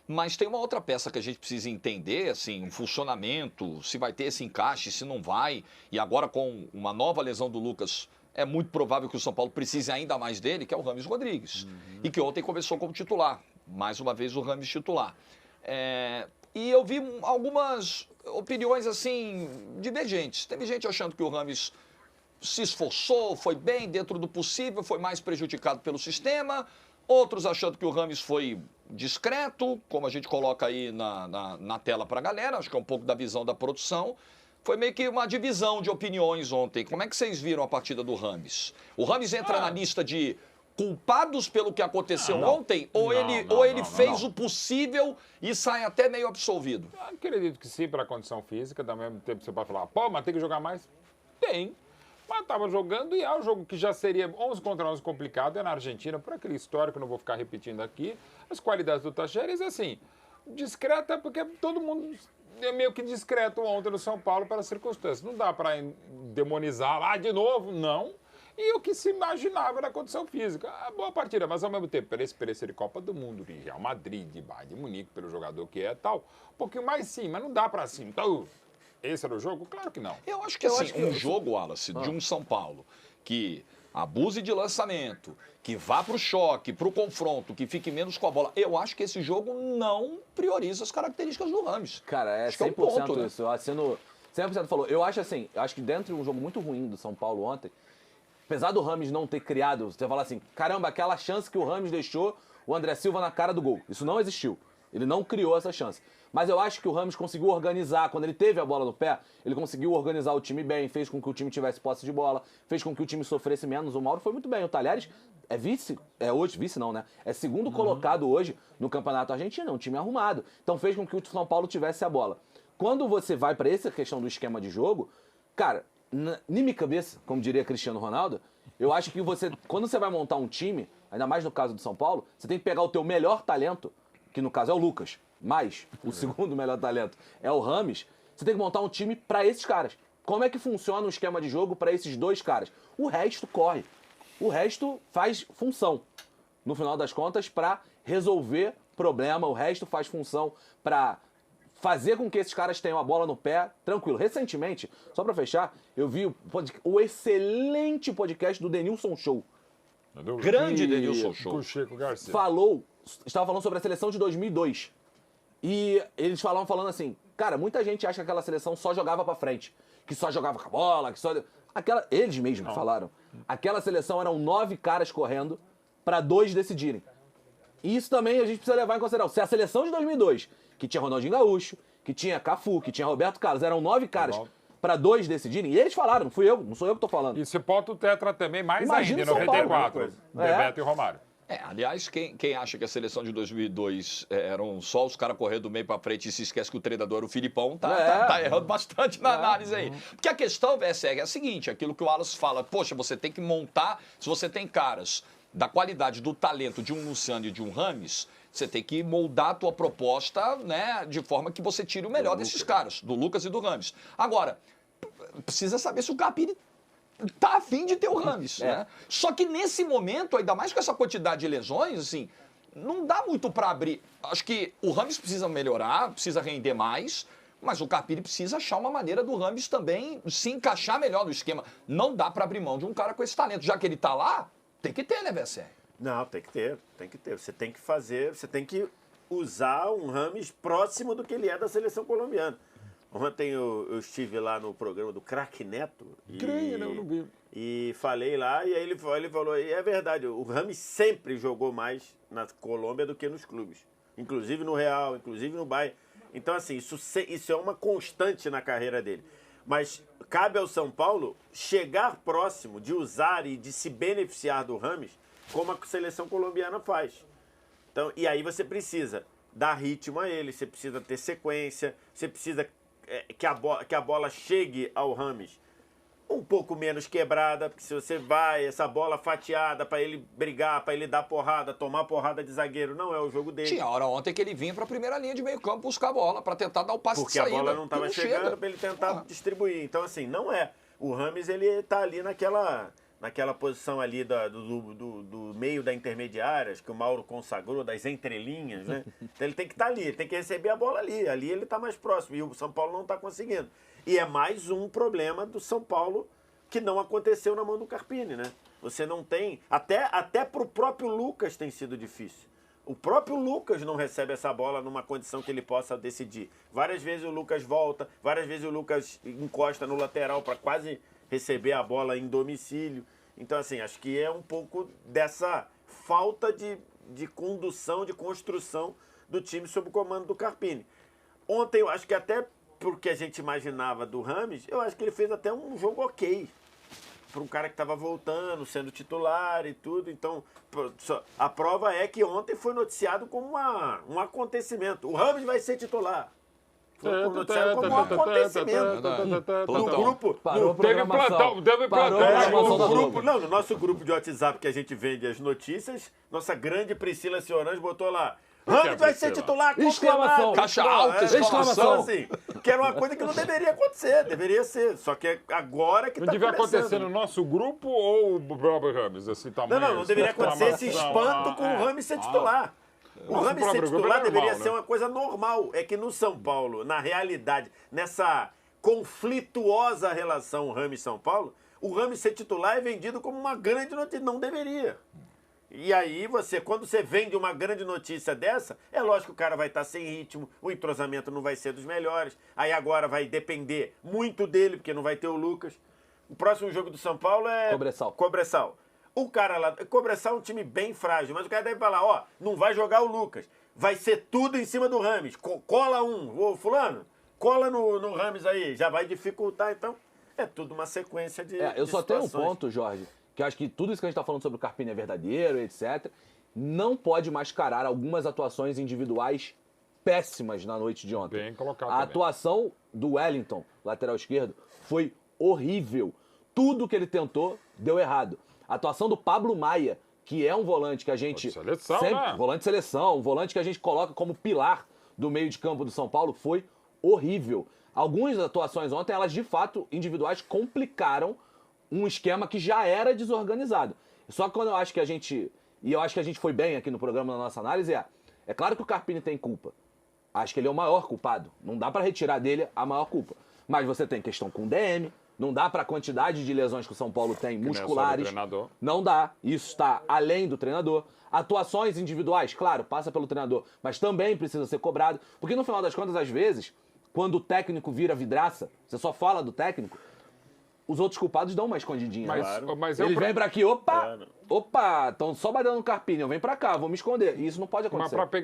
Mas tem uma outra peça que a gente precisa entender, assim, o funcionamento, se vai ter esse encaixe, se não vai. E agora com uma nova lesão do Lucas, é muito provável que o São Paulo precise ainda mais dele, que é o Rames Rodrigues. E que ontem começou como titular. Mais uma vez o Rames titular. E eu vi algumas opiniões, assim, divergentes. Teve gente achando que o Rames se esforçou, foi bem dentro do possível, foi mais prejudicado pelo sistema. Outros achando que o Rames foi discreto, como a gente coloca aí na tela para a galera, acho que é um pouco da visão da produção. Foi meio que uma divisão de opiniões ontem. Como é que vocês viram a partida do Rames? O Rames entra na lista de culpados pelo que aconteceu ontem? Ou ele fez o possível e sai até meio absolvido? Eu acredito que sim, pela condição física. Ao mesmo tempo você pode falar, pô, mas tem que jogar mais? Tem. Mas estava jogando e é um jogo que já seria 11 contra 11 complicado. É na Argentina, por aquele histórico, não vou ficar repetindo aqui. As qualidades do Tacheres, assim, discreta, porque todo mundo é meio que discreto ontem no São Paulo pelas circunstâncias. Não dá para demonizar lá de novo, não. E o que se imaginava na condição física. A boa partida, mas ao mesmo tempo, pela experiência de Copa do Mundo, de Real Madrid, de Bayern de Munique, pelo jogador que é tal, um pouquinho mais sim, mas não dá para assim. Então, esse era o jogo? Claro que não. Eu acho que um jogo, Wallace, de um São Paulo que abuse de lançamento, que vá para o choque, para o confronto, que fique menos com a bola. Eu acho que esse jogo não prioriza as características do Rames. Cara, é acho 100% que é um ponto, isso. Eu assino 100% falou. Eu acho assim, eu acho que dentro de um jogo muito ruim do São Paulo ontem, apesar do Rames não ter criado, você fala assim, caramba, aquela chance que o Rames deixou o André Silva na cara do gol. Isso não existiu. Ele não criou essa chance. Mas eu acho que o Rames conseguiu organizar, quando ele teve a bola no pé, ele conseguiu organizar o time bem, fez com que o time tivesse posse de bola, fez com que o time sofresse menos. O Mauro foi muito bem. O Talheres é vice, vice não, né? É segundo colocado hoje no Campeonato Argentino, é um time arrumado. Então fez com que o São Paulo tivesse a bola. Quando você vai para essa questão do esquema de jogo, cara, na minha cabeça, como diria Cristiano Ronaldo, eu acho que quando você vai montar um time, ainda mais no caso do São Paulo, você tem que pegar o teu melhor talento, que no caso é o Lucas, mas o segundo melhor talento é o Rames. Você tem que montar um time para esses caras. Como é que funciona o esquema de jogo para esses dois caras? O resto corre. O resto faz função, no final das contas, para resolver problema. O resto faz função para fazer com que esses caras tenham a bola no pé, tranquilo. Recentemente, só para fechar, eu vi o excelente podcast do Denilson Show. Grande Denilson Show. Com o Chico Garcia. Estava falando sobre a seleção de 2002. E eles falando assim, cara, muita gente acha que aquela seleção só jogava pra frente, que só jogava com a bola, que só... Eles mesmos falaram. Aquela seleção eram 9 caras correndo pra 2 decidirem. E isso também a gente precisa levar em consideração. Se a seleção de 2002, que tinha Ronaldinho Gaúcho, que tinha Cafu, que tinha Roberto Carlos, eram 9 caras pra 2 decidirem, e eles falaram, não sou eu que tô falando. E se bota o Tetra também mais Imagina ainda, em São Paulo, 94, Bebeto e Romário. Aliás, quem acha que a seleção de 2002 eram só os caras correndo do meio pra frente e se esquece que o treinador era o Filipão, tá errando bastante na análise aí. Porque a questão, VSR, é a seguinte, aquilo que o Wallace fala, poxa, você tem que montar, se você tem caras da qualidade, do talento de um Luciano e de um Rames, você tem que moldar a tua proposta, né, de forma que você tire o melhor desses caras, do Lucas e do Rames. Agora, precisa saber se o Carpini tá afim de ter o Rames, né? Só que nesse momento, ainda mais com essa quantidade de lesões, assim, não dá muito para abrir. Acho que o Rames precisa melhorar, precisa render mais, mas o Carpini precisa achar uma maneira do Rames também se encaixar melhor no esquema. Não dá para abrir mão de um cara com esse talento. Já que ele tá lá, tem que ter, né, VSR? Não, tem que ter. Você tem que fazer, você tem que usar um Rames próximo do que ele é da seleção colombiana. Ontem eu estive lá no programa do Craque Neto. Não vi. E falei lá, e aí ele falou, e é verdade, o Rames sempre jogou mais na Colômbia do que nos clubes. Inclusive no Real, inclusive no Bayern. Então, assim, isso é uma constante na carreira dele. Mas cabe ao São Paulo chegar próximo de usar e de se beneficiar do Rames, como a seleção colombiana faz. Então, e aí você precisa dar ritmo a ele, você precisa ter sequência, você precisa que a bola chegue ao Rames um pouco menos quebrada, porque se você vai, essa bola fatiada para ele brigar, para ele dar porrada, tomar porrada de zagueiro, não é o jogo dele. Tinha hora ontem que ele vinha para a primeira linha de meio campo buscar a bola, para tentar dar o passe porque de saída. Porque a bola não estava chegando para ele tentar distribuir. Então, assim, não é. O Rames, ele tá ali naquela naquela posição ali do meio da intermediárias, que o Mauro consagrou, das entrelinhas, né? Então ele tem que estar ali, ele tem que receber a bola ali. Ali ele está mais próximo e o São Paulo não está conseguindo. E é mais um problema do São Paulo que não aconteceu na mão do Carpini, né? Você não tem... Até para o próprio Lucas tem sido difícil. O próprio Lucas não recebe essa bola numa condição que ele possa decidir. Várias vezes o Lucas volta, várias vezes o Lucas encosta no lateral para quase receber a bola em domicílio. Então, assim, acho que é um pouco dessa falta de condução, de construção do time sob o comando do Carpini. Ontem, eu acho que até porque a gente imaginava do Rames, eu acho que ele fez até um jogo ok. Para um cara que estava voltando, sendo titular e tudo. Então, a prova é que ontem foi noticiado como um acontecimento. O Rames vai ser titular. Foi noticiado como um acontecimento. No grupo... Teve plantão. No nosso grupo de WhatsApp que a gente vende as notícias, nossa grande Priscila Siorange botou lá: Rames vai ser titular, exclamação. Caixa alta, exclamação. Assim, que era uma coisa que não deveria acontecer, deveria ser. Só que é agora que não tá devia acontecendo. acontecer no nosso grupo ou o próprio Rames, assim, tamanho? Não deveria acontecer esse espanto com o Rames ser titular. O Rames ser titular deveria ser uma coisa normal. É que no São Paulo, na realidade, nessa conflituosa relação Rames-São Paulo, o Rames ser titular é vendido como uma grande notícia. Não deveria. E aí, quando você vende uma grande notícia dessa, é lógico que o cara vai estar sem ritmo, o entrosamento não vai ser dos melhores, aí agora vai depender muito dele, porque não vai ter o Lucas. O próximo jogo do São Paulo é... Cobressal. O cara lá... Cobressal é um time bem frágil, mas o cara deve falar, ó, não vai jogar o Lucas, vai ser tudo em cima do Rames, cola ô fulano, cola no Rames aí, já vai dificultar, então é tudo uma sequência de eu só tenho um situações. ponto, Jorge, que eu acho que tudo isso que a gente está falando sobre o Carpini é verdadeiro, etc. Não pode mascarar algumas atuações individuais péssimas na noite de ontem. Bem colocado A também. atuação do Wellington, lateral esquerdo, foi horrível. Tudo que ele tentou deu errado. A atuação do Pablo Maia, que é um volante que a gente... Seleção, né? Volante de seleção, um volante que a gente coloca como pilar do meio de campo do São Paulo, foi horrível. Algumas atuações ontem, elas de fato, individuais, complicaram um esquema que já era desorganizado. Só que quando eu acho que a gente... E eu acho que a gente foi bem aqui no programa, na nossa análise, é claro que o Carpini tem culpa. Acho que ele é o maior culpado. Não dá pra retirar dele a maior culpa. Mas você tem questão com o DM, não dá pra quantidade de lesões que o São Paulo tem, musculares. Não dá. Isso está além do treinador. Atuações individuais, claro, passa pelo treinador, mas também precisa ser cobrado. Porque no final das contas, às vezes, quando o técnico vira vidraça, você só fala do técnico, os outros culpados dão uma escondidinha. Mas ele vem pra aqui, opa, estão só batendo no Carpini, eu venho pra cá, vou me esconder. E isso não pode acontecer. Mas pra pegar